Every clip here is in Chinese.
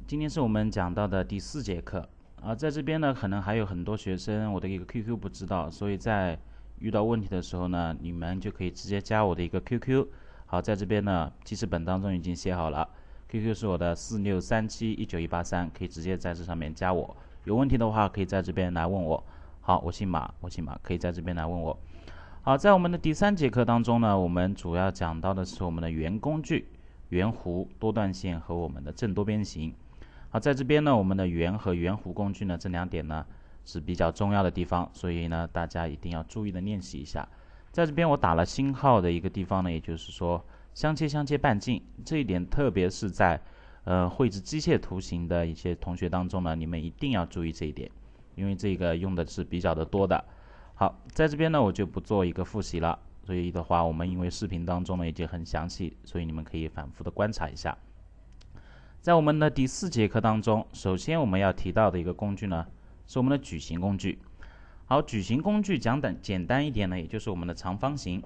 今天是我们讲到的第4节课啊，在这边呢，可能还有很多学生我的一个 QQ 不知道，所以在遇到问题的时候呢，你们就可以直接加我的一个 QQ。好，在这边呢，记事本当中已经写好了，QQ 是我的46371913，可以直接在这上面加我。有问题的话，可以在这边来问我。好，我姓马，可以在这边来问我。好，在我们的第3节课当中呢，我们主要讲到的是我们的圆工具、圆弧、多段线和我们的正多边形。好，在这边呢，我们的圆和圆弧工具呢，这2点呢是比较重要的地方，所以呢，大家一定要注意的练习一下。在这边我打了星号的一个地方呢，也就是说相切半径这一点，特别是在绘制机械图形的一些同学当中呢，你们一定要注意这一点，因为这个用的是比较的多的。好，在这边呢，我就不做一个复习了，所以的话，我们因为视频当中呢已经很详细，所以你们可以反复的观察一下。在我们的第4节课当中，首先我们要提到的一个工具呢，是我们的矩形工具。好，矩形工具简单一点呢，也就是我们的长方形。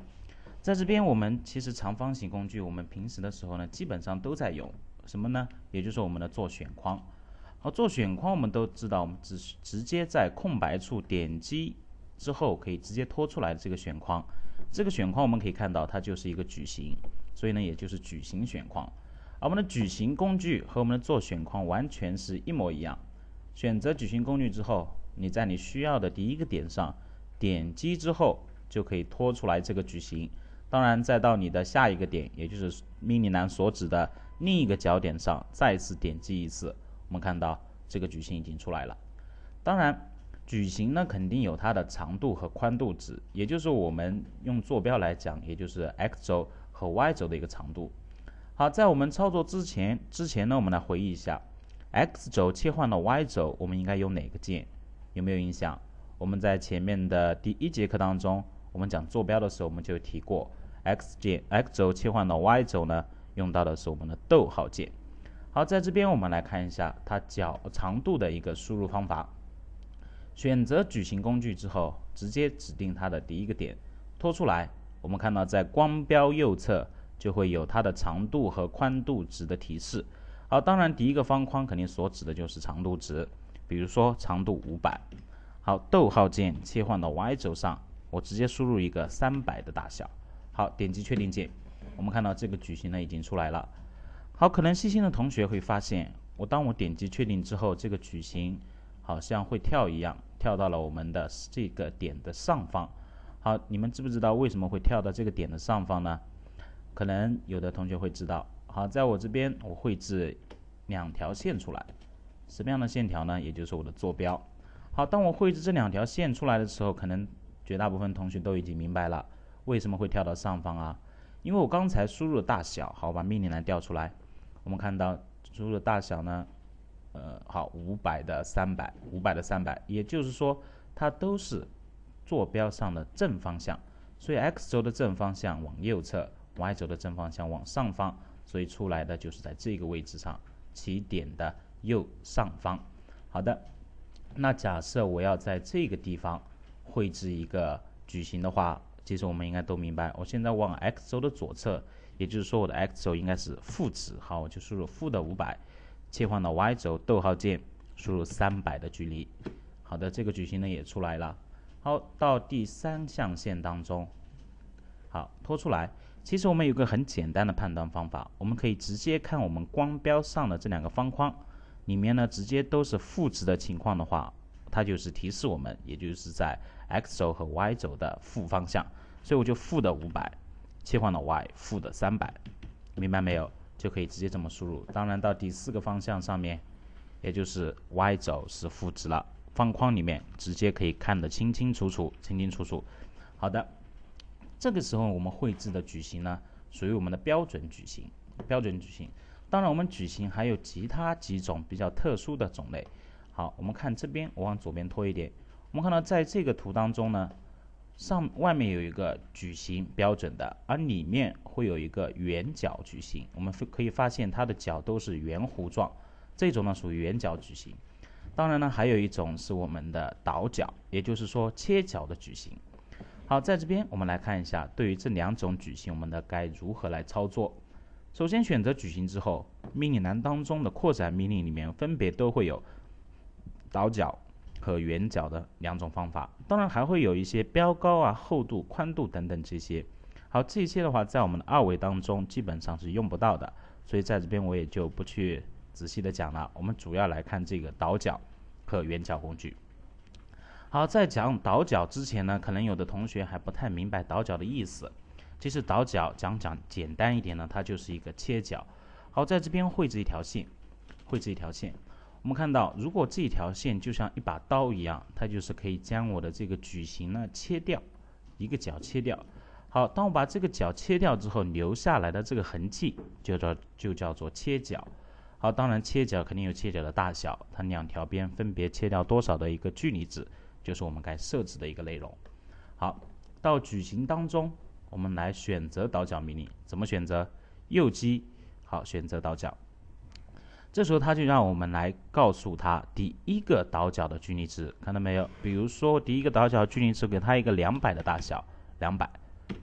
在这边，我们其实长方形工具，我们平时的时候呢，基本上都在用什么呢？也就是我们的做选框。好，做选框我们都知道，我们直接在空白处点击之后，可以直接拖出来的这个选框。这个选框我们可以看到，它就是一个矩形，所以呢，也就是矩形选框。而我们的矩形工具和我们的做选框完全是一模一样。选择矩形工具之后，你在你需要的第一个点上点击之后，就可以拖出来这个矩形。当然，再到你的下一个点，也就是命令栏所指的另一个角点上，再次点击一次，我们看到这个矩形已经出来了。当然，矩形呢肯定有它的长度和宽度值，也就是我们用坐标来讲，也就是 x 轴和 y 轴的一个长度。好，在我们操作之前呢，我们来回忆一下 ，x 轴切换到 y 轴，我们应该用哪个键？有没有印象？我们在前面的第1节课当中，我们讲坐标的时候，我们就提过 x 轴切换到 y 轴呢，用到的是我们的逗号键。好，在这边我们来看一下它长度的一个输入方法。选择矩形工具之后，直接指定它的第一个点，拖出来。我们看到在光标右侧就会有它的长度和宽度值的提示。好，当然第一个方框肯定所指的就是长度值，比如说长度500。好，逗号键切换到 y 轴上，我直接输入一个300的大小。好，点击确定键，我们看到这个矩形呢已经出来了。好，可能细心的同学会发现，当我点击确定之后，这个矩形好像会跳一样，跳到了我们的这个点的上方。好，你们知不知道为什么会跳到这个点的上方呢？可能有的同学会知道。好，在我这边我绘制2条线出来，什么样的线条呢？也就是我的坐标。好，当我绘制这2条线出来的时候，可能绝大部分同学都已经明白了为什么会跳到上方啊？因为我刚才输入的大小，好，把命令栏调出来，我们看到输入的大小呢，好，500的300，也就是说它都是坐标上的正方向，所以 x 轴的正方向往右侧，y 轴的正方向往上方，所以出来的就是在这个位置上，起点的右上方。好的，那假设我要在这个地方绘制一个矩形的话，其实我们应该都明白，我现在往 x 轴的左侧，也就是说我的 x 轴应该是负值，好，我就输入负的500，切换到 y 轴，逗号键输入300的距离。好的，这个矩形呢也出来了。好，到第3象限当中，好，拖出来。其实我们有个很简单的判断方法，我们可以直接看我们光标上的这2个方框，里面呢直接都是负值的情况的话，它就是提示我们，也就是在 x 轴和 y 轴的负方向，所以我就负的500切换到 y， 负的300，明白没有？就可以直接这么输入。当然到第4个方向上面，也就是 y 轴是负值了，方框里面直接可以看得清清楚楚。好的，这个时候我们绘制的矩形呢，属于我们的标准矩形。当然我们矩形还有其他几种比较特殊的种类。好，我们看这边，我往左边拖一点，我们看到在这个图当中呢，外面有一个矩形标准的，而里面会有一个圆角矩形，我们可以发现它的角都是圆弧状，这种呢属于圆角矩形。当然呢，还有一种是我们的倒角，也就是说切角的矩形。好，在这边我们来看一下，对于这2种矩形，我们该如何来操作。首先选择矩形之后，命令栏当中的扩展命令里面分别都会有倒角和圆角的两种方法，当然还会有一些标高啊、厚度、宽度等等这些。好，这些的话在我们的二维当中基本上是用不到的，所以在这边我也就不去仔细的讲了。我们主要来看这个倒角和圆角工具。好，在讲倒角之前呢，可能有的同学还不太明白倒角的意思。其实倒角讲简单一点呢，它就是一个切角。好，在这边绘制一条线，我们看到，如果这条线就像一把刀一样，它就是可以将我的这个矩形呢切掉，一个角切掉。好，当我把这个角切掉之后，留下来的这个痕迹就叫做切角。好，当然切角肯定有切角的大小，它两条边分别切掉多少的一个距离值，就是我们该设置的一个内容。好，到矩形当中，我们来选择倒角命令，怎么选择？右击，好，选择倒角。这时候它就让我们来告诉它第一个倒角的距离值，看到没有？比如说第一个倒角距离值给它一个200的大小，200。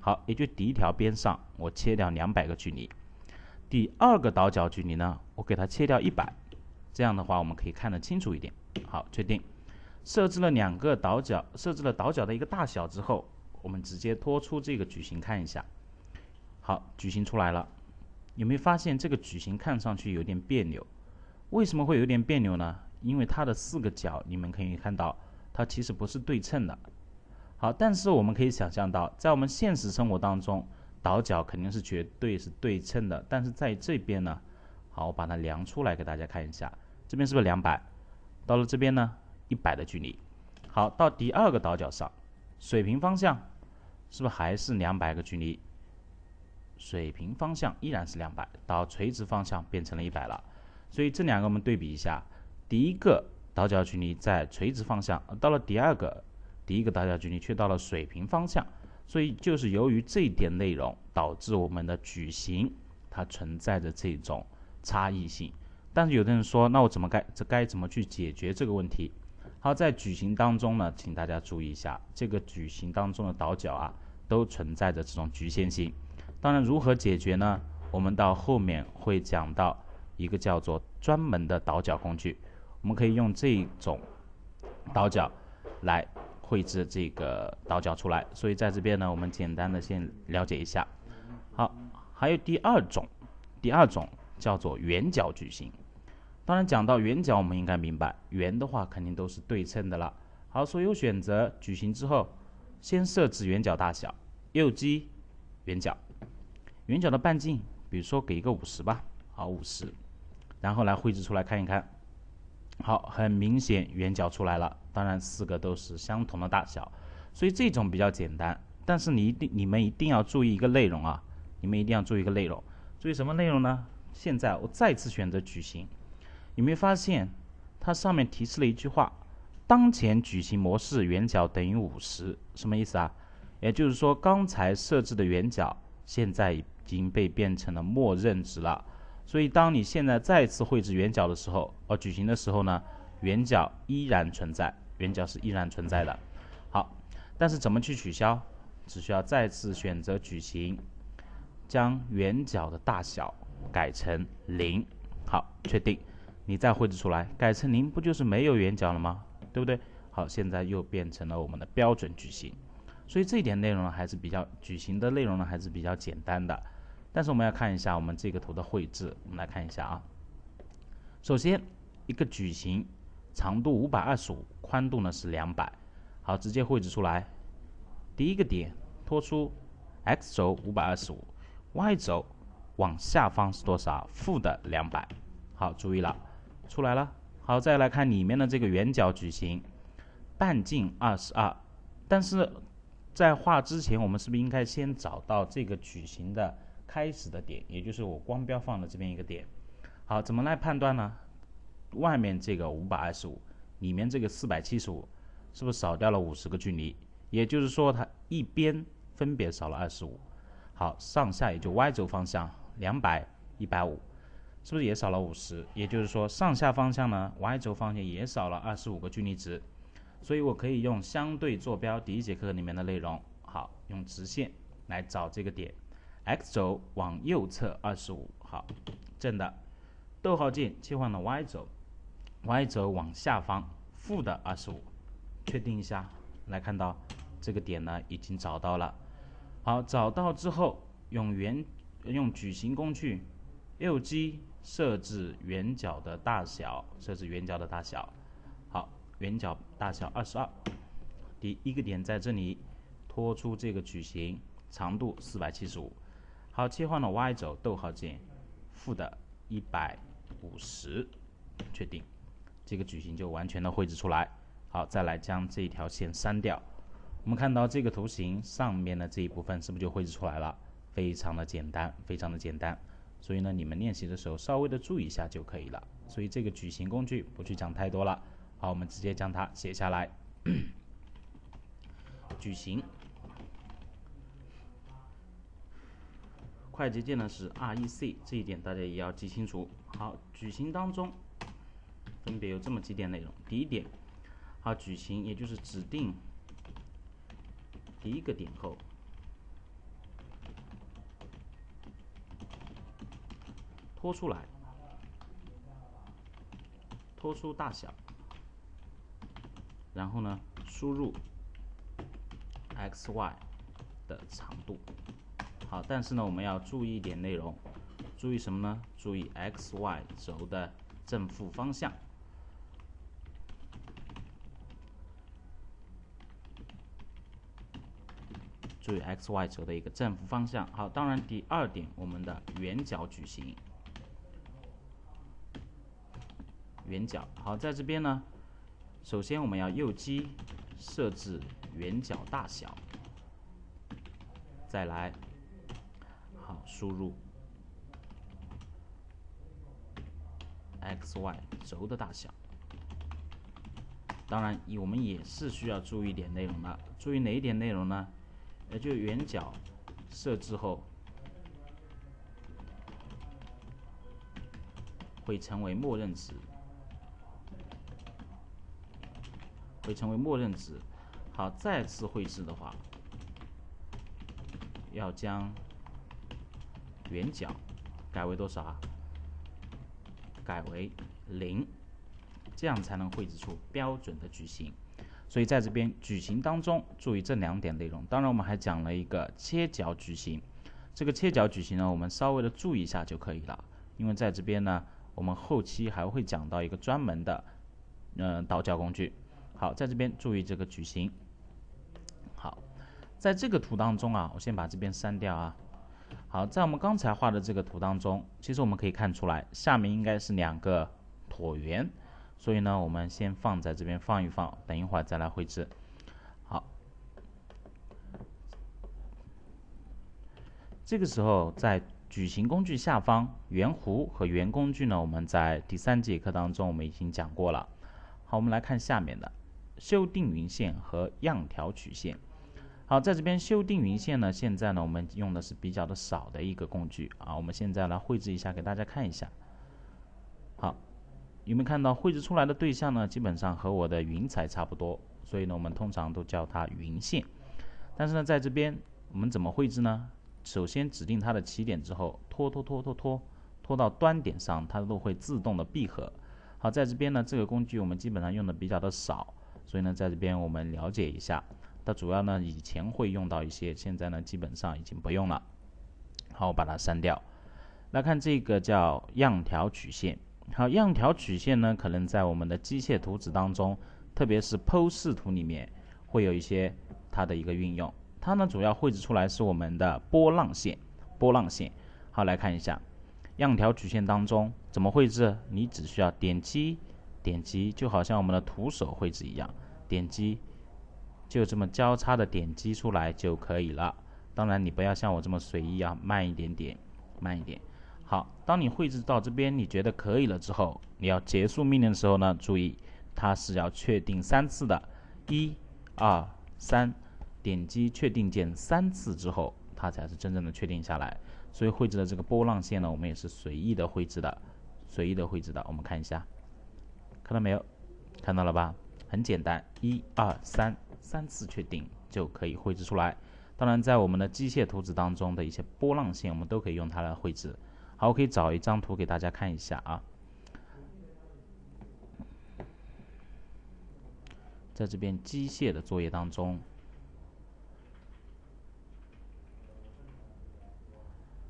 好，也就第一条边上我切掉200个距离。第二个倒角距离呢，我给它切掉100，这样的话我们可以看得清楚一点。好，确定。设置了两个倒角，设置了倒角的一个大小之后，我们直接拖出这个矩形看一下。好，矩形出来了，有没有发现这个矩形看上去有点别扭？为什么会有点别扭呢？因为它的4个角，你们可以看到，它其实不是对称的。好，但是我们可以想象到，在我们现实生活当中，倒角肯定是绝对是对称的。但是在这边呢，好，我把它量出来给大家看一下，这边是不是200？到了这边呢，100的距离。好，到第二个倒角上，水平方向是不是还是200个距离？水平方向依然是200，到垂直方向变成了100了。所以这两个我们对比一下，第一个倒角距离在垂直方向，到了第一个倒角距离却到了水平方向，所以就是由于这一点内容导致我们的矩形它存在着这种差异性。但是有的人说，那我该怎么去解决这个问题？好，在矩形当中呢，请大家注意一下，这个矩形当中的倒角啊，都存在着这种局限性。当然，如何解决呢？我们到后面会讲到一个叫做专门的倒角工具，我们可以用这种倒角来绘制这个倒角出来。所以在这边呢，我们简单的先了解一下。好，还有第二种叫做圆角矩形。当然讲到圆角，我们应该明白，圆的话肯定都是对称的了。好，所以我选择矩形之后，先设置圆角大小，右击圆角，圆角的半径，比如说给一个50吧，好50，然后来绘制出来看一看。好，很明显圆角出来了，当然4个都是相同的大小，所以这种比较简单。但是你们一定要注意一个内容啊，注意什么内容呢？现在我再次选择矩形，有没有发现它上面提示了一句话：当前矩形模式圆角等于50，什么意思啊？也就是说，刚才设置的圆角现在已经被变成了默认值了。所以当你现在再次绘制圆角的时候，矩形的时候呢，圆角依然存在，圆角是依然存在的。好，但是怎么去取消？只需要再次选择矩形，将圆角的大小改成0。好，确定。你再绘制出来，改成0，不就是没有圆角了吗？对不对？好，现在又变成了我们的标准矩形。所以这一点内容呢，矩形的内容呢还是比较简单的。但是我们要看一下我们这个图的绘制，我们来看一下啊。首先，一个矩形，长度525，宽度呢是200。好，直接绘制出来。第一个点拖出 x 轴525，y 轴往下方是多少？负的200。好，注意了，出来了。好，再来看里面的这个圆角矩形，半径22。但是在画之前，我们是不是应该先找到这个矩形的开始的点，也就是我光标放的这边一个点？好，怎么来判断呢？外面这个525，里面这个475，是不是少掉了50个距离？也就是说，它一边分别少了25。好，上下也就 y 轴方向200、150，是不是也少了50？也就是说，上下方向呢 ，y 轴方向也少了25个距离值。所以我可以用相对坐标第一节课里面的内容，好，用直线来找这个点。x 轴往右侧25，好，好，正的。逗号键切换到 Y 轴，Y 轴往下方负的25，确定一下，来看到这个点呢已经找到了。好，找到之后用矩形工具右击设置圆角的大小，好，圆角大小22，第一个点在这里，拖出这个矩形，长度475。好，切换到 Y 轴，逗号键负的150，确定，这个矩形就完全的绘制出来。好，再来将这一条线删掉。我们看到这个图形上面的这一部分是不是就绘制出来了？非常的简单，非常的简单。所以呢，你们练习的时候稍微的注意一下就可以了。所以这个矩形工具不去讲太多了。好，我们直接将它写下来。矩形，快捷键呢是 REC， 这一点大家也要记清楚。好，矩形当中分别有这么几点内容。第一点，好，矩形也就是指定第一个点后，拖出来，拖出大小，然后呢输入 xy 的长度。好，但是呢我们要注意一点内容，注意什么呢？注意 xy 轴的正负方向。注意 xy 轴的一个正负方向。好，当然第二点，我们的圆角矩形，圆角。好，在这边呢，首先我们要右击设置圆角大小，再来，好，输入 xy 轴的大小。当然，我们也是需要注意一点内容的。注意哪一点内容呢？也就圆角设置后会成为默认值，好，再次绘制的话，要将圆角改为多少啊？改为0，这样才能绘制出标准的矩形。所以在这边矩形当中，注意这2点内容。当然，我们还讲了一个切角矩形。这个切角矩形呢，我们稍微的注意一下就可以了。因为在这边呢，我们后期还会讲到一个专门的导角工具。好，在这边注意这个矩形。好，在这个图当中啊，我先把这边删掉啊。好，在我们刚才画的这个图当中，其实我们可以看出来，下面应该是2个椭圆。所以呢，我们先放在这边放一放，等一会儿再来绘制。好，这个时候在矩形工具下方，圆弧和圆工具呢，我们在第3节课当中我们已经讲过了。好，我们来看下面的修订匀线和样条曲线。好，在这边修订匀线呢，现在呢我们用的是比较的少的一个工具啊。我们现在来绘制一下，给大家看一下。好。有没有看到绘制出来的对象呢？基本上和我的云彩差不多，所以呢，我们通常都叫它云线。但是呢，在这边我们怎么绘制呢？首先指定它的起点之后，拖到端点上，它都会自动的闭合。好，在这边呢，这个工具我们基本上用的比较的少，所以呢，在这边我们了解一下。它主要呢，以前会用到一些，现在呢，基本上已经不用了。好，我把它删掉。来看这个叫样条曲线。好，样条曲线呢，可能在我们的机械图纸当中，特别是剖视图里面，会有一些它的一个运用。它呢，主要绘制出来是我们的波浪线。好，来看一下样条曲线当中怎么绘制。你只需要点击，就好像我们的徒手绘制一样，点击，就这么交叉的点击出来就可以了。当然，你不要像我这么随意啊，慢一点。好，当你绘制到这边你觉得可以了之后，你要结束命令的时候呢，注意它是要确定3次的，1、2、3，点击确定键3次之后，它才是真正的确定下来。所以绘制的这个波浪线呢，我们也是随意的绘制的。我们看一下，看到没有？看到了吧？很简单，1、2、3次确定就可以绘制出来。当然，在我们的机械图纸当中的一些波浪线，我们都可以用它来绘制。好，我可以找一张图给大家看一下啊。在这边机械的作业当中，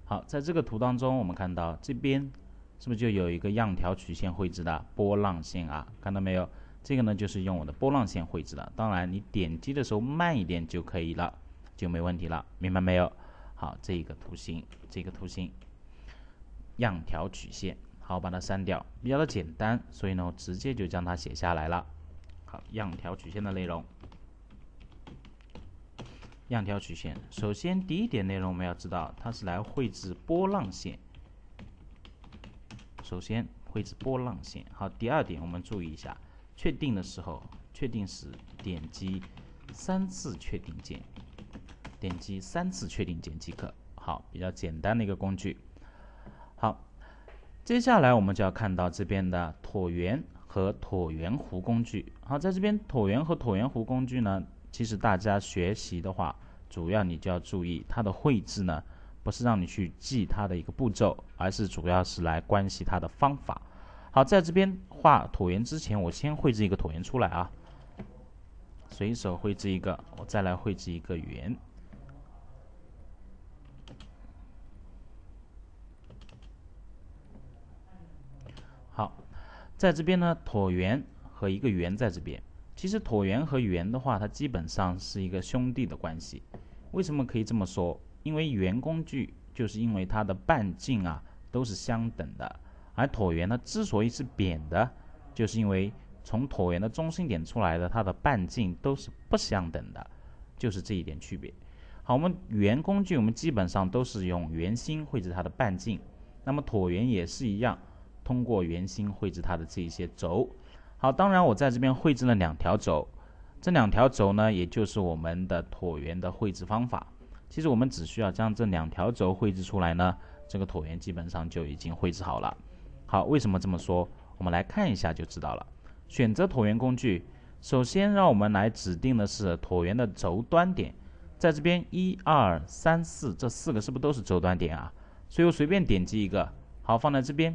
好，在这个图当中，我们看到这边是不是就有一个样条曲线绘制的波浪线啊？看到没有？这个呢就是用我的波浪线绘制的。当然，你点击的时候慢一点就可以了，就没问题了，明白没有？好，这个图形，样条曲线，好，把它删掉，比较的简单，所以呢，我直接就将它写下来了。好，样条曲线的内容。样条曲线，首先第一点内容我们要知道，它是来绘制波浪线。首先绘制波浪线。好，第二点我们注意一下，确定的时候，确定时点击3次确定键，点击3次确定键即可。好，比较简单的一个工具。好，接下来我们就要看到这边的椭圆和椭圆弧工具。好，在这边椭圆和椭圆弧工具呢，其实大家学习的话，主要你就要注意它的绘制呢，不是让你去记它的一个步骤，而是主要是来关系它的方法。好，在这边画椭圆之前，我先绘制一个椭圆出来啊，随手绘制一个，我再来绘制一个圆。好，在这边呢，椭圆和一个圆在这边。其实椭圆和圆的话，它基本上是一个兄弟的关系。为什么可以这么说？因为圆工具就是因为它的半径啊都是相等的，而椭圆呢之所以是扁的，就是因为从椭圆的中心点出来的它的半径都是不相等的，就是这一点区别。好，我们圆工具我们基本上都是用圆心绘制它的半径，那么椭圆也是一样，通过圆心绘制它的这些轴。好，当然我在这边绘制了2条轴，这2条轴呢，也就是我们的椭圆的绘制方法。其实我们只需要将这2条轴绘制出来呢，这个椭圆基本上就已经绘制好了。好，为什么这么说？我们来看一下就知道了。选择椭圆工具，首先让我们来指定的是椭圆的轴端点，在这边1、2、3、4这4个是不是都是轴端点啊？所以我随便点击一个，好，放在这边。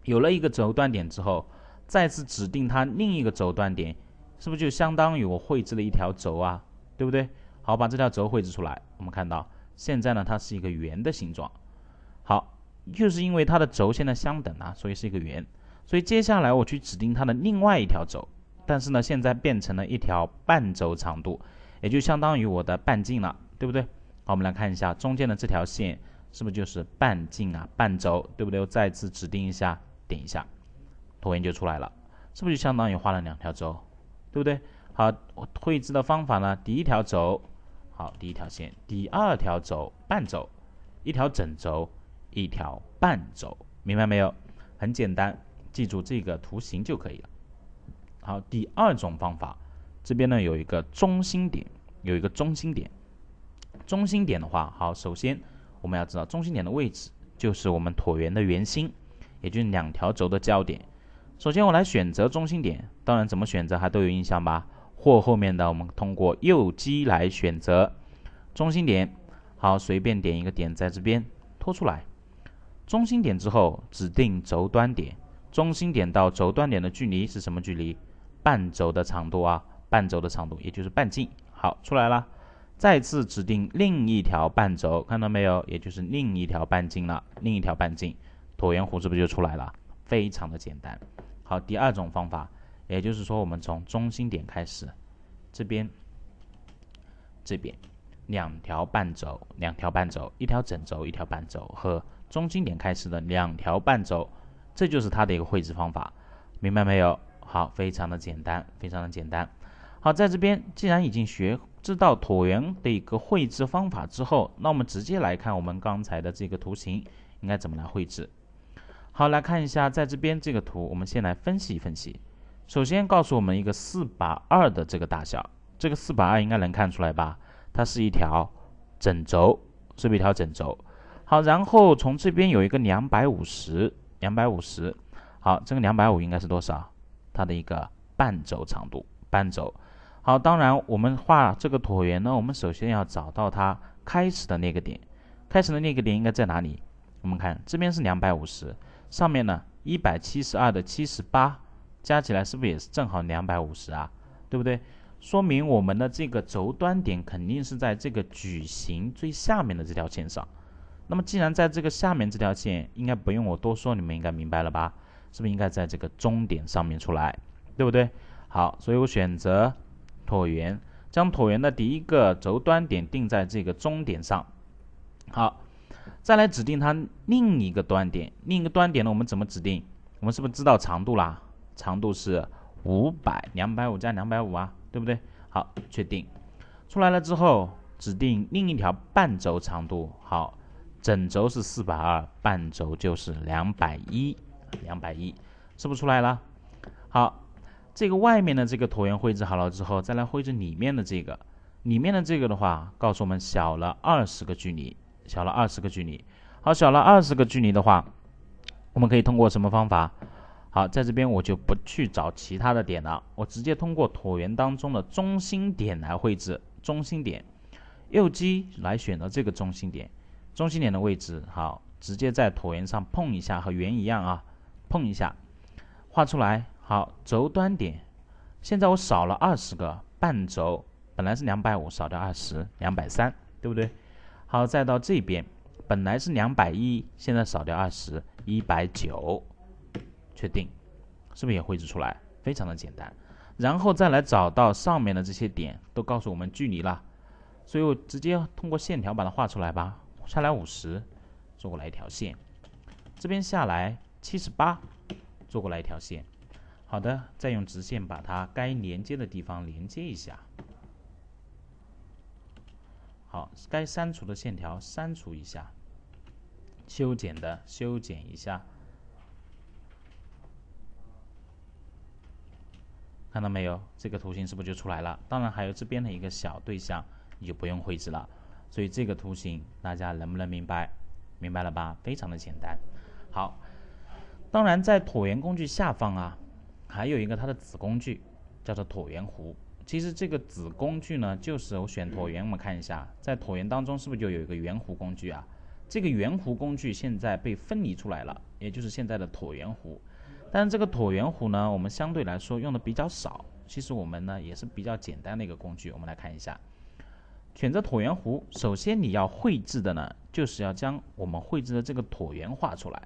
有了一个轴端点之后，再次指定它另一个轴端点，是不是就相当于我绘制了一条轴啊？对不对？好，把这条轴绘制出来，我们看到现在呢，它是一个圆的形状。好，就是因为它的轴现在相等啊，所以是一个圆。所以接下来我去指定它的另外一条轴，但是呢，现在变成了一条半轴长度，也就相当于我的半径了，对不对？好，我们来看一下中间的这条线是不是就是半径啊，半轴，对不对？我再次指定一下，点一下，椭圆就出来了，是不是就相当于画了2条轴，对不对？好，我绘制的方法呢，第一条轴，好，第一条线，第二条轴半轴，一条整轴，一条半轴，明白没有？很简单，记住这个图形就可以了。好，第二种方法，这边呢有一个中心点，中心点的话，好，首先我们要知道中心点的位置就是我们椭圆的圆心，也就是2条轴的交点。首先我来选择中心点，当然怎么选择还都有印象吧？或后面的我们通过右击来选择中心点。好，随便点一个点在这边拖出来。中心点之后指定轴端点，中心点到轴端点的距离是什么距离？半轴的长度啊，半轴的长度也就是半径。好，出来了。再次指定另一条半轴，看到没有？也就是另一条半径了，另一条半径，椭圆弧是不是就出来了？非常的简单。好，第二种方法，也就是说我们从中心点开始，这边2条半轴，一条整轴，一条半轴，和中心点开始的2条半轴，这就是它的一个绘制方法，明白没有？好，非常的简单，非常的简单。好，在这边既然已经知道椭圆的一个绘制方法之后，那我们直接来看我们刚才的这个图形应该怎么来绘制。好，来看一下在这边这个图，我们先来分析分析。首先告诉我们一个4/2的这个大小，这个4/2应该能看出来吧？它是一条整轴，是不是一条整轴？好，然后从这边有一个250，好，这个250应该是多少？它的一个半轴长度，半轴。好，当然我们画这个椭圆呢，我们首先要找到它开始的那个点，开始的那个点应该在哪里？我们看这边是250，上面呢172的78，加起来是不是也是正好250啊？对不对？说明我们的这个轴端点肯定是在这个矩形最下面的这条线上。那么既然在这个下面这条线，应该不用我多说，你们应该明白了吧？是不是应该在这个中点上面出来，对不对？好，所以我选择椭圆，将椭圆的第一个轴端点定在这个中点上。好，再来指定它另一个端点。另一个端点呢，我们怎么指定？我们是不是知道长度啦？长度是500，250加250啊，对不对？好，确定。出来了之后，指定另一条半轴长度。好，整轴是420，半轴就是210，是不是出来了？好，这个外面的这个椭圆绘制好了之后，再来绘制里面的这个。里面的这个的话，告诉我们小了20个距离，小了20个距离。好，小了20个距离的话，我们可以通过什么方法？好，在这边我就不去找其他的点了，我直接通过椭圆当中的中心点来绘制。中心点，右击来选择这个中心点，中心点的位置，好，直接在椭圆上碰一下，和圆一样啊，碰一下，画出来。好，轴端点，现在我少了20个，半轴本来是250，少掉20，230，对不对？好，再到这边，本来是210，现在少掉20，190。确定，是不是也绘制出来？非常的简单。然后再来找到上面的这些点，都告诉我们距离了，所以我直接通过线条把它画出来吧。下来50，做过来一条线，这边下来78，做过来一条线。好的，再用直线把它该连接的地方连接一下。好，该删除的线条删除一下，修剪的修剪一下。看到没有？这个图形是不是就出来了？当然还有这边的一个小对象，你就不用绘制了。所以这个图形大家能不能明白？明白了吧？非常的简单。好，当然在椭圆工具下方啊，还有一个它的子工具，叫做椭圆弧。其实这个子工具呢，就是我选椭圆，我们看一下，在椭圆当中是不是就有一个圆弧工具啊？这个圆弧工具现在被分离出来了，也就是现在的椭圆弧。但是这个椭圆弧呢，我们相对来说用的比较少。其实我们呢也是比较简单的一个工具。我们来看一下，选择椭圆弧，首先你要绘制的呢，就是要将我们绘制的这个椭圆画出来。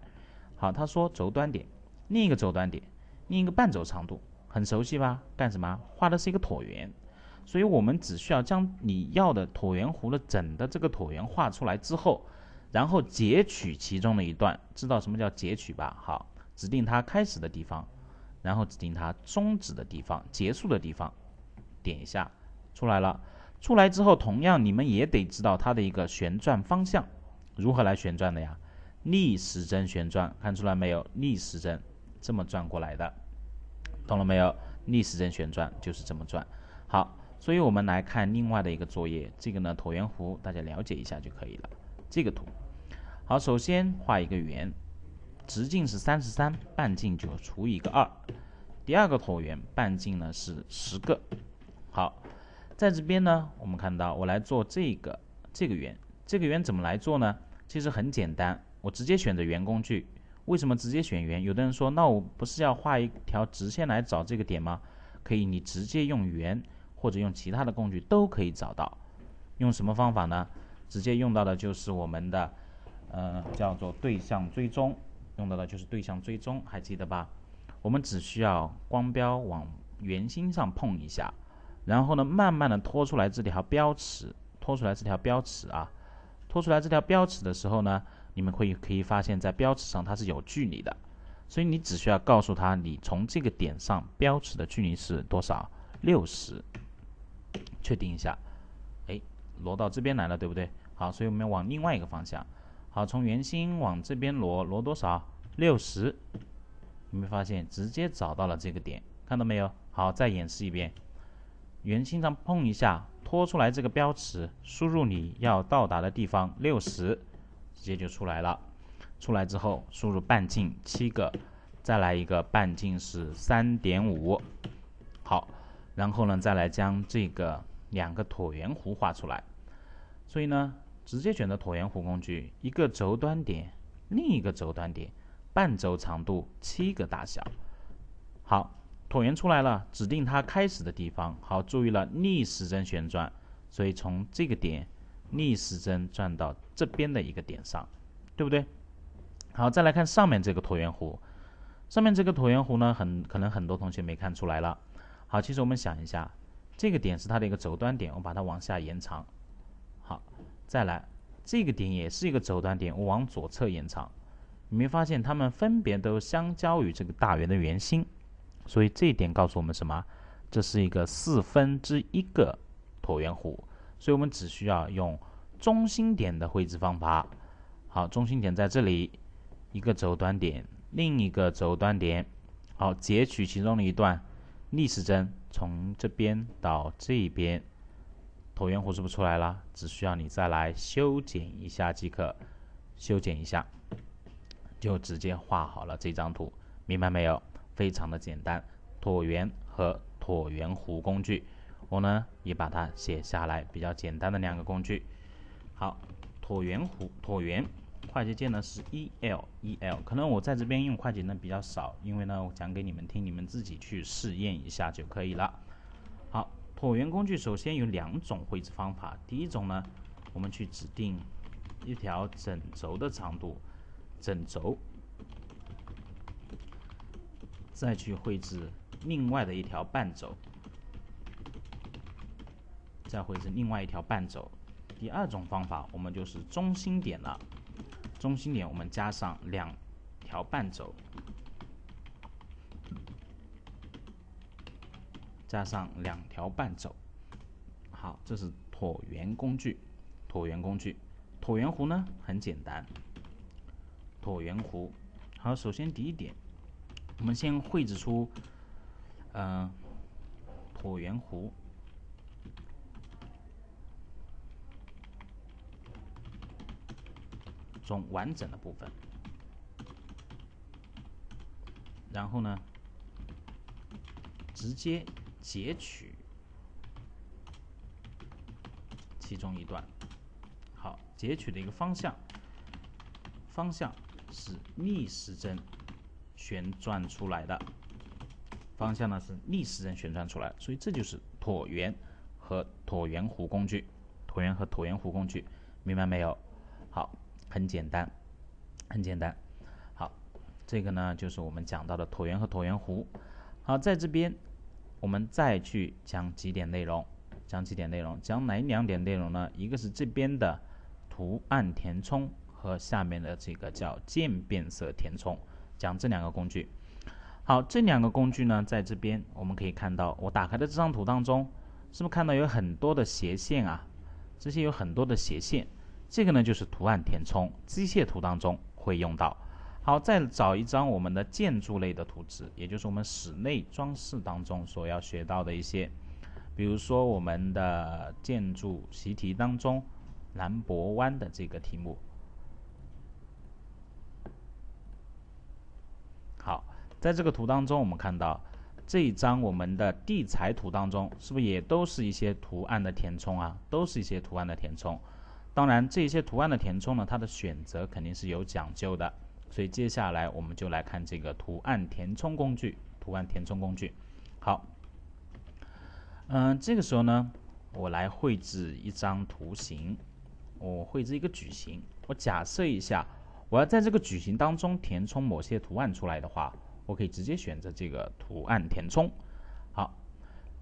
好，他说轴端点，另一个轴端点，另一个半轴长度，很熟悉吧？干什么？画的是一个椭圆。所以我们只需要将你要的椭圆弧的整的这个椭圆画出来之后，然后截取其中的一段，知道什么叫截取吧？好。指定它开始的地方，然后指定它终止的地方、结束的地方，点一下，出来了。出来之后，同样你们也得知道它的一个旋转方向，如何来旋转的呀？逆时针旋转，看出来没有？逆时针这么转过来的，懂了没有？逆时针旋转就是这么转。好，所以我们来看另外的一个作业，这个呢椭圆弧大家了解一下就可以了。这个图，好，首先画一个圆。直径是33，半径就除以一个2。第二个椭圆半径呢是10个。好，在这边呢，我们看到我来做这个圆，这个圆怎么来做呢？其实很简单，我直接选择圆工具。为什么直接选圆？有的人说，那我不是要画一条直线来找这个点吗？可以，你直接用圆或者用其他的工具都可以找到。用什么方法呢？直接用到的就是我们的叫做对象追踪。用到的就是对象追踪，还记得吧？我们只需要光标往圆心上碰一下，然后呢，慢慢的拖出来这条标尺，拖出来这条标尺啊，拖出来这条标尺的时候呢，你们可以发现，在标尺上它是有距离的，所以你只需要告诉他，你从这个点上标尺的距离是多少？60，确定一下，哎，挪到这边来了，对不对？好，所以我们往另外一个方向。好，从圆心往这边挪多少？60。你会发现直接找到了这个点，看到没有？好，再演示一遍。圆心上碰一下，拖出来这个标尺，输入你要到达的地方60，直接就出来了。出来之后，输入半径7个，再来一个半径是3.5。好，然后呢，再来将这个2个椭圆弧画出来。所以呢，直接选择椭圆弧工具，一个轴端点，另一个轴端点，半轴长度7个大小。好，椭圆出来了，指定它开始的地方。好，注意了，逆时针旋转，所以从这个点逆时针转到这边的一个点上，对不对？好，再来看上面这个椭圆弧。上面这个椭圆弧呢，可能很多同学没看出来了。好，其实我们想一下，这个点是它的一个轴端点，我把它往下延长。好，再来，这个点也是一个轴端点，我往左侧延长。你没发现它们分别都相交于这个大圆的圆心？所以这一点告诉我们什么？这是一个1/4个椭圆弧，所以我们只需要用中心点的绘制方法。好，中心点在这里，一个轴端点，另一个轴端点。好，截取其中的一段，逆时针从这边到这边，椭圆弧是不是出来了？只需要你再来修剪一下即可，修剪一下就直接画好了这张图，明白没有？非常的简单，椭圆和椭圆弧工具，我呢也把它写下来，比较简单的2个工具。好，椭圆快捷键呢是 EL， 可能我在这边用快捷呢比较少，因为呢我讲给你们听，你们自己去试验一下就可以了。好，椭圆工具首先有2种绘制方法，第一种呢，我们去指定一条整轴的长度，整轴。再去绘制另外的一条半轴，再绘制另外一条半轴。第2种方法，我们就是中心点了，中心点我们加上2条半轴，加上2条半轴。好，这是椭圆工具。椭圆弧呢很简单，椭圆弧。好，首先第一点，我们先绘制出椭圆弧中完整的部分，然后呢直接截取其中一段。好，截取的一个方向是逆时针旋转出来的，所以这就是椭圆和椭圆弧工具，明白没有？好，很简单。好，这个呢就是我们讲到的椭圆和椭圆弧。好，在这边我们再去讲几点内容，讲哪2点内容呢？一个是这边的图案填充和下面的这个叫渐变色填充，讲这2个工具。好，这2个工具呢，在这边我们可以看到，我打开的这张图当中，是不是看到有很多的斜线啊？这些有很多的斜线，这个呢就是图案填充，机械图当中会用到。好，再找一张我们的建筑类的图纸，也就是我们室内装饰当中所要学到的一些，比如说我们的建筑习题当中兰博湾的这个题目。好，在这个图当中，我们看到这一张我们的地材图当中，是不是也都是一些图案的填充啊？当然，这些图案的填充呢，它的选择肯定是有讲究的。所以接下来我们就来看这个图案填充工具。好，这个时候呢，我来绘制一张图形，我绘制一个矩形。我假设一下，我要在这个矩形当中填充某些图案出来的话，我可以直接选择这个图案填充。好，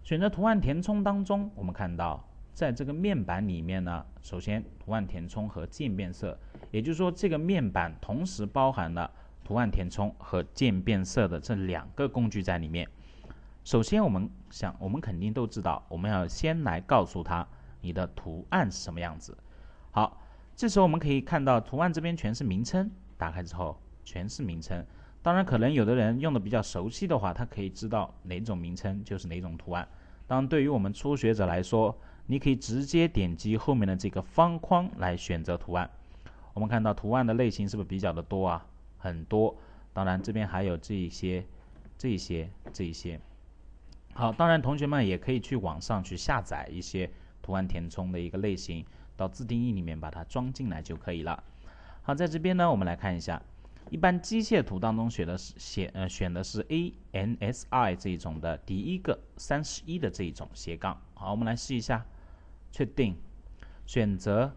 选择图案填充当中，我们看到在这个面板里面呢，首先图案填充和渐变色，也就是说这个面板同时包含了图案填充和渐变色的这2个工具在里面。首先我们肯定都知道，我们要先来告诉他你的图案是什么样子。好，这时候我们可以看到图案这边全是名称，打开之后全是名称。当然可能有的人用的比较熟悉的话，他可以知道哪种名称就是哪种图案。当然对于我们初学者来说，你可以直接点击后面的这个方框来选择图案。我们看到图案的类型是不是比较的多啊？很多。当然这边还有这一些。好，当然同学们也可以去网上去下载一些图案填充的一个类型，到自定义里面把它装进来就可以了。好，在这边呢，我们来看一下，一般机械图当中选的是 ANSI 这一种的第一个31的这一种斜杠。好，我们来试一下，确定，选择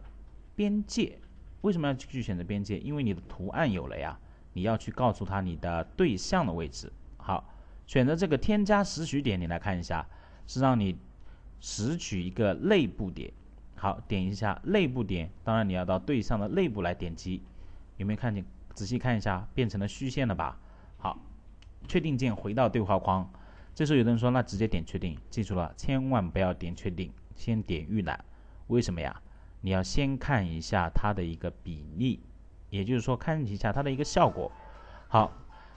边界。为什么要去选择边界？因为你的图案有了呀，你要去告诉他你的对象的位置。好，选择这个添加拾取点，你来看一下，是让你拾取一个类部点。好，点一下类部点，当然你要到对象的类部来点击，有没有看见？仔细看一下，变成了虚线了吧？好，确定键回到对话框。这时候有的人说，那直接点确定，记住了，千万不要点确定，先点预览。为什么呀？你要先看一下它的一个比例，也就是说看一下它的一个效果。好，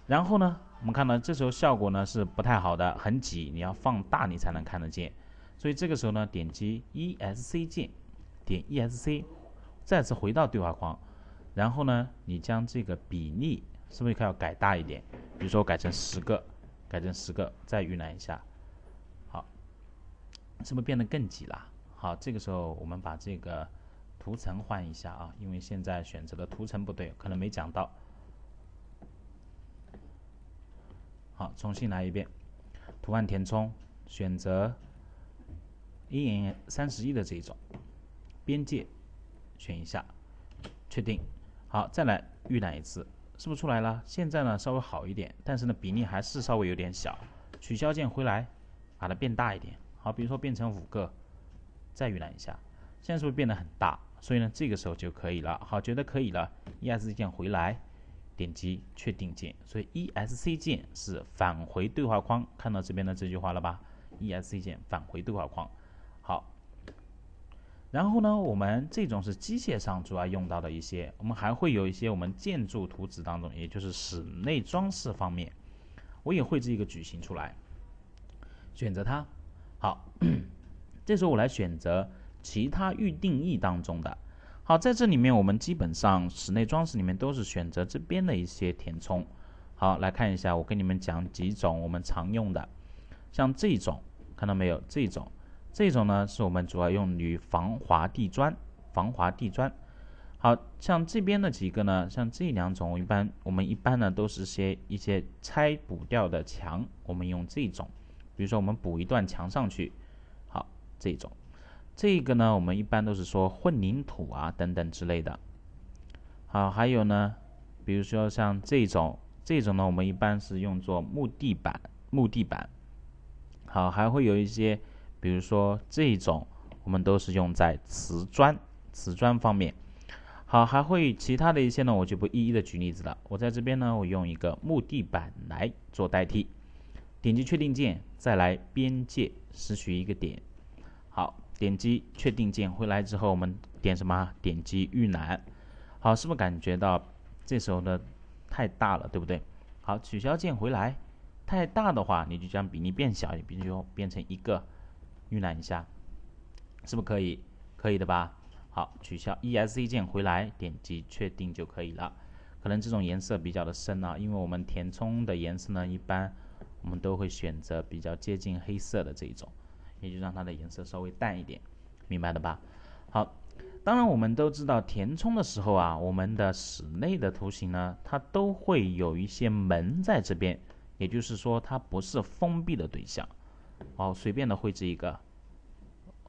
然后呢，我们看到这时候效果呢是不太好的，很挤，你要放大你才能看得见。所以这个时候呢，点击 ESC 键，点 ESC， 再次回到对话框，然后呢，你将这个比例是不是要改大一点？比如说改成10个，再预览一下，好，是不是变得更挤了？好，这个时候我们把这个图层换一下啊，因为现在选择的图层不对，可能没讲到。好，重新来一遍，图案填充，选择AN31的这一种边界，选一下，确定。好，再来预览一次，是不是出来了？现在呢稍微好一点，但是呢比例还是稍微有点小。取消键回来，把它变大一点。好，比如说变成5个，再预览一下，现在是不是变得很大？所以呢这个时候就可以了。好，觉得可以了 ，ESC 键回来，点击确定键。所以 ESC 键是返回对话框，看到这边的这句话了吧？ ESC 键返回对话框。好，然后呢，我们这种是机械上主要用到的一些，我们还会有一些我们建筑图纸当中，也就是室内装饰方面，我也绘制一个矩形出来，选择它。好，这时候我来选择其他预定义当中的。好，在这里面我们基本上室内装饰里面都是选择这边的一些填充。好，来看一下，我跟你们讲几种我们常用的，像这种，看到没有？这种呢是我们主要用于防滑地砖。好像这边的几个呢，像这2种，我们一般呢都是一些拆补掉的墙，我们用这种，比如说我们补一段墙上去，好，这种。这个呢，我们一般都是说混凝土啊等等之类的。好，还有呢，比如说像这种呢，我们一般是用作木地板。好，还会有一些，比如说这种，我们都是用在瓷砖方面。好，还会其他的一些呢，我就不一一的举例子了。我在这边呢，我用一个木地板来做代替，点击确定键，再来边界拾取一个点。好，点击确定键回来之后，我们点什么？点击预览。好，是不是感觉到这时候呢太大了，对不对？好，取消键回来。太大的话，你就将比例变小，比如说变成1个，预览一下，是不是可以？可以的吧？好，取消 ESC 键回来，点击确定就可以了。可能这种颜色比较的深啊，因为我们填充的颜色呢，一般我们都会选择比较接近黑色的这一种，也就让它的颜色稍微淡一点，明白的吧？好，当然我们都知道填充的时候啊，我们的室内的图形呢，它都会有一些门在这边，也就是说它不是封闭的对象。好，随便的绘制一个，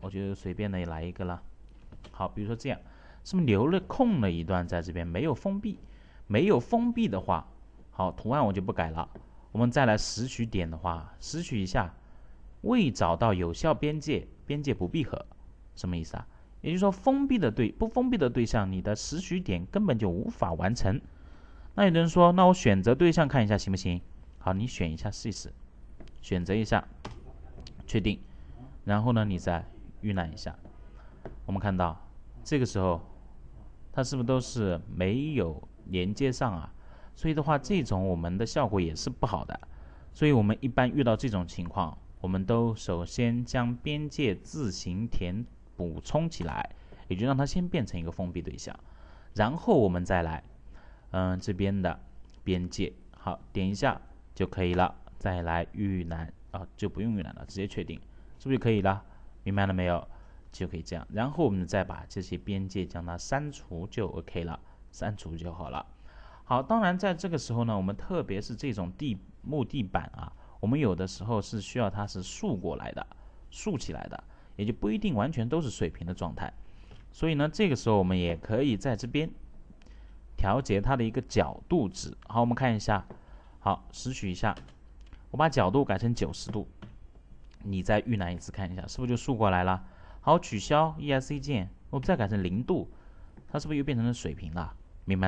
我就随便的来一个了。好，比如说这样，是不是留了空了一段在这边，没有封闭？没有封闭的话，好，图案我就不改了。我们再来拾取点的话，拾取一下，未找到有效边界，边界不闭合，什么意思啊？也就是说，不封闭的对象，你的拾取点根本就无法完成。那有人说，那我选择对象看一下行不行？好，你选一下试一试，选择一下，确定，然后呢，你再预览一下。我们看到这个时候，它是不是都是没有连接上啊？所以的话，这种我们的效果也是不好的。所以我们一般遇到这种情况，我们都首先将边界自行补充起来，也就让它先变成一个封闭对象，然后我们再来，这边的边界，好，点一下就可以了。再来预览啊，就不用预览了，直接确定，是不是就可以了？明白了没有？就可以这样，然后我们再把这些边界将它删除就 OK 了，删除就好了。好，当然在这个时候呢，我们特别是这种木地板啊，我们有的时候是需要它是竖过来的，竖起来的，也就不一定完全都是水平的状态。所以呢，这个时候我们也可以在这边调节它的一个角度值。好，我们看一下，好，拾取一下，我把角度改成90度，你再预览一次看一下，是不是就竖过来了？好，取消 ESC 键，我们再改成0度，它是不是又变成了水平了？明白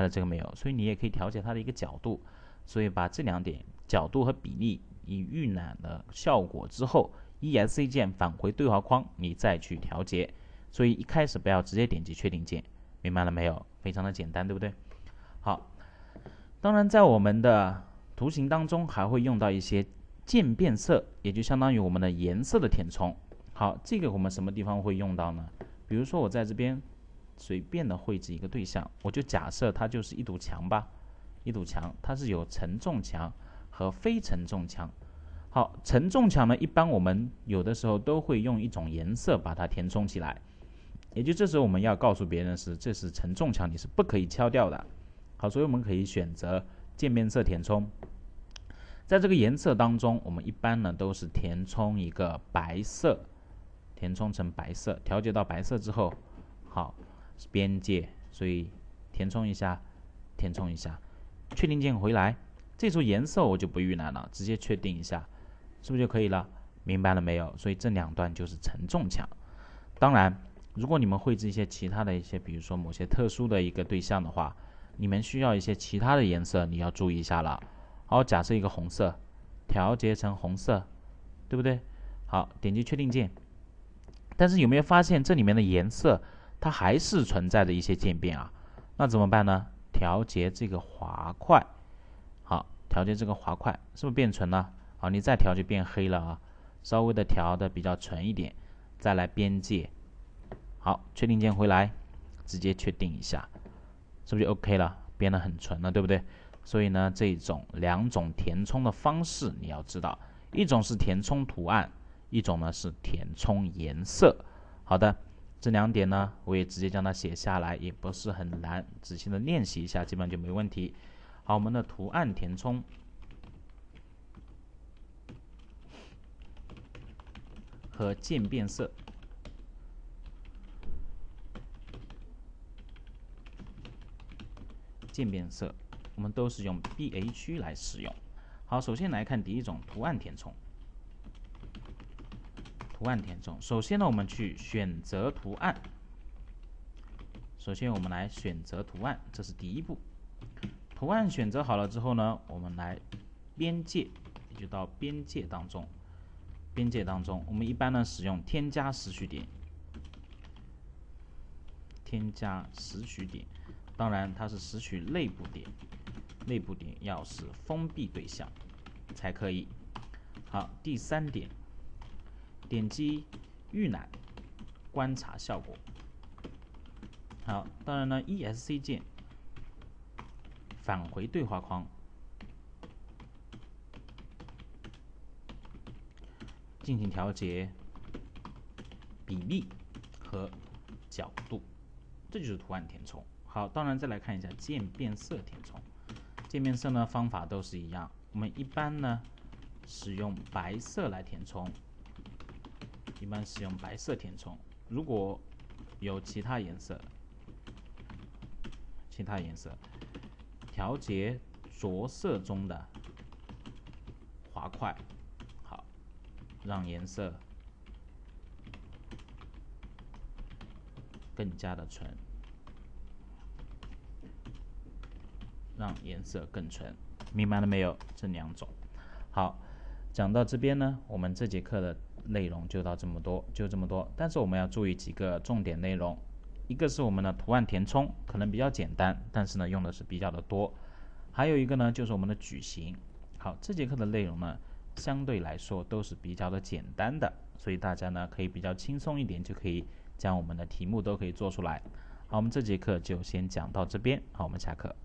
了这个没有？所以你也可以调节它的一个角度。所以把这2点角度和比例以预览的效果之后 ，ESC 键返回对话框，你再去调节。所以一开始不要直接点击确定键，明白了没有？非常的简单，对不对？好，当然在我们的图形当中还会用到一些渐变色，也就相当于我们的颜色的填充。好，这个我们什么地方会用到呢？比如说我在这边随便的绘制一个对象，我就假设它就是一堵墙吧，一堵墙，它是有承重墙和非承重墙。好，承重墙呢，一般我们有的时候都会用一种颜色把它填充起来，也就这时候我们要告诉别人是这是承重墙，你是不可以敲掉的。好，所以我们可以选择渐变色填充。在这个颜色当中，我们一般呢都是填充一个白色，填充成白色，调节到白色之后，好，边界，所以填充一下，填充一下，确定键回来，这时候颜色我就不预览了，直接确定一下，是不是就可以了？明白了没有？所以这2段就是承重墙。当然，如果你们绘制一些其他的一些，比如说某些特殊的一个对象的话，你们需要一些其他的颜色，你要注意一下了。好，假设一个红色，调节成红色，对不对？好，点击确定键。但是有没有发现这里面的颜色它还是存在着一些渐变啊？那怎么办呢？调节这个滑块，好，调节这个滑块，是不是变纯了？好，你再调就变黑了啊，稍微的调的比较纯一点，再来边界，好，确定键回来，直接确定一下，是不是就 OK 了？变得很纯了，对不对？所以呢，这种2种填充的方式你要知道，一种是填充图案，一种呢是填充颜色。好的，这2点呢，我也直接将它写下来，也不是很难，仔细的练习一下，基本上就没问题。好，我们的图案填充和渐变色，渐变色我们都是用 BH 来使用。好，首先来看第一种图案填充。图案填充，首先呢，我们去选择图案。首先我们来选择图案，这是第一步。图案选择好了之后呢，我们来边界，也就到边界当中。边界当中，我们一般呢使用添加拾取点，添加拾取点。当然，它是拾取内部点，内部点要是封闭对象才可以。好，第3点，点击预览，观察效果。好，当然呢 ，ESC 键返回对话框，进行调节比例和角度，这就是图案填充。好，当然再来看一下渐变色填充。渐变色呢方法都是一样，我们一般呢使用白色来填充，一般使用白色填充。如果有其他颜色，调节着色中的滑块，好，让颜色更加的纯，让颜色更纯，明白了没有？这2种。好，讲到这边呢，我们这节课的内容就这么多。但是我们要注意几个重点内容，一个是我们的图案填充，可能比较简单，但是呢用的是比较的多。还有一个呢就是我们的矩形。好，这节课的内容呢相对来说都是比较的简单的，所以大家呢可以比较轻松一点，就可以将我们的题目都可以做出来。好，我们这节课就先讲到这边，好，我们下课。